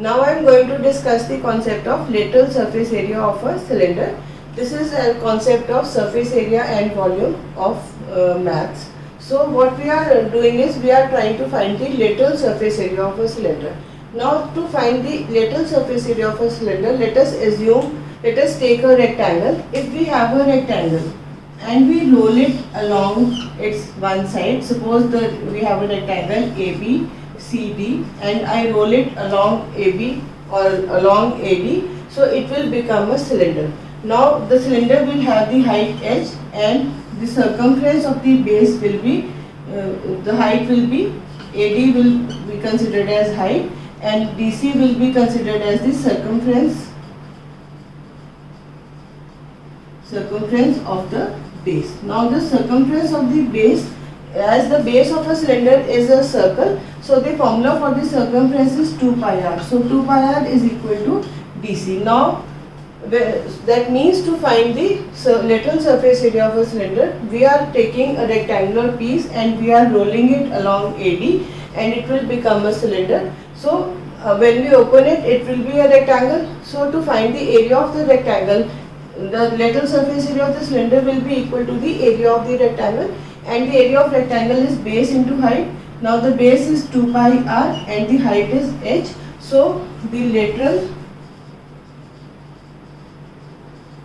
Now I am going to discuss the concept of lateral surface area of a cylinder. This is a concept of surface area and volume of maths. So what we are doing is we are trying to find the lateral surface area of a cylinder. Now to find the lateral surface area of a cylinder, let us take a rectangle. If we have a rectangle and we roll it along its one side, suppose that we have a rectangle AB, CD, and I roll it along AB or along AD, so it will become a cylinder. Now the cylinder will have the height h and the circumference of the base will be, the height will be, AD will be considered as height and DC will be considered as the circumference of the base. Now the circumference of the base, as the base of a cylinder is a circle, so the formula for the circumference is 2 pi r. So 2 pi r is equal to DC. Now that means to find the lateral surface area of a cylinder, we are taking a rectangular piece and we are rolling it along AD and it will become a cylinder. So when we open it, it will be a rectangle. So to find the area of the rectangle, the lateral surface area of the cylinder will be equal to the area of the rectangle, and the area of rectangle is base into height. Now the base is 2 pi r and the height is h. So the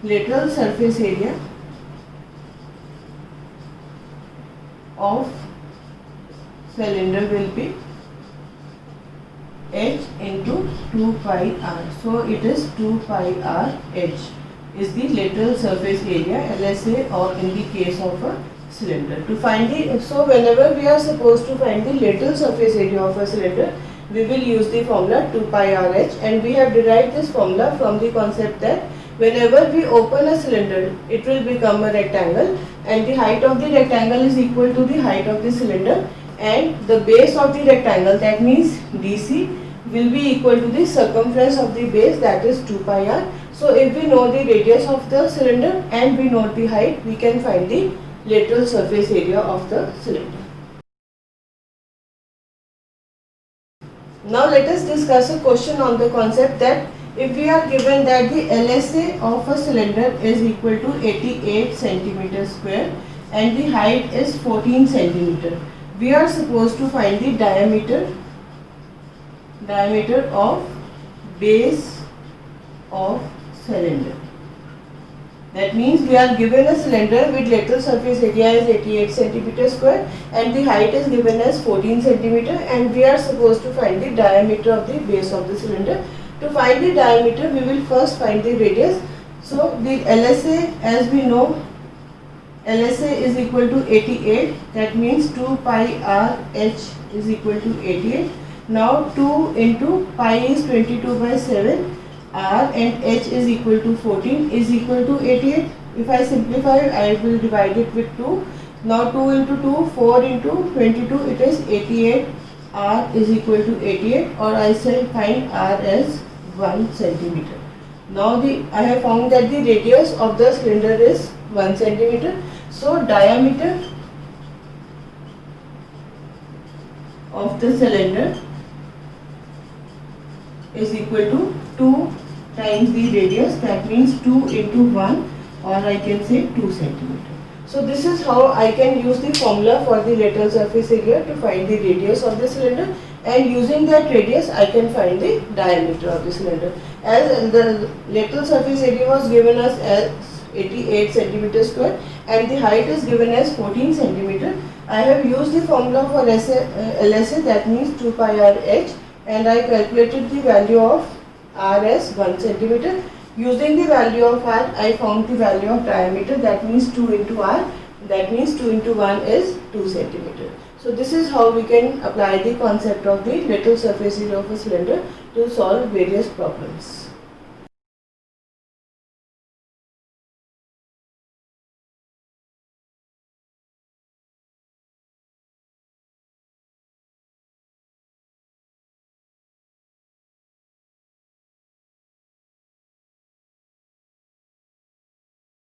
lateral surface area of cylinder will be h into 2 pi r. So it is 2 pi r h is the lateral surface area, LSA, or in the case of a cylinder. To find the, so whenever we are supposed to find the lateral surface area of a cylinder, we will use the formula 2 pi r h, and we have derived this formula from the concept that whenever we open a cylinder, it will become a rectangle and the height of the rectangle is equal to the height of the cylinder, and the base of the rectangle, that means DC, will be equal to the circumference of the base, that is 2 pi r. So if we know the radius of the cylinder and we know the height, we can find the lateral surface area of the cylinder. Now let us discuss a question on the concept that if we are given that the LSA of a cylinder is equal to 88 centimeter square and the height is 14 centimeter, we are supposed to find the diameter of base of cylinder. That means we are given a cylinder with lateral surface area is 88 centimeter square and the height is given as 14 centimeter, and we are supposed to find the diameter of the base of the cylinder. To find the diameter, we will first find the radius. So the LSA, as we know, LSA is equal to 88, that means 2 pi r h is equal to 88. Now 2 into pi is 22 by 7, r and h is equal to 14 is equal to 88. If I simplify, I will divide it with 2. Now 2 into 2, 4 into 22, it is 88. R is equal to 88, or I shall find r as 1 centimeter. Now I have found that the radius of the cylinder is 1 centimeter. So diameter of the cylinder is equal to 2 times the radius, that means 2 into 1, or I can say 2 centimeter. So this is how I can use the formula for the lateral surface area to find the radius of the cylinder, and using that radius I can find the diameter of the cylinder. As the lateral surface area was given us as 88 centimeter square and the height is given as 14 centimeter, I have used the formula for LSA, that means 2 pi r h, and I calculated the value of r as 1 centimeter. Using the value of r, I found the value of diameter, that means 2 into r, that means 2 into 1 is 2 centimeter. So this is how we can apply the concept of the lateral surface area of a cylinder to solve various problems.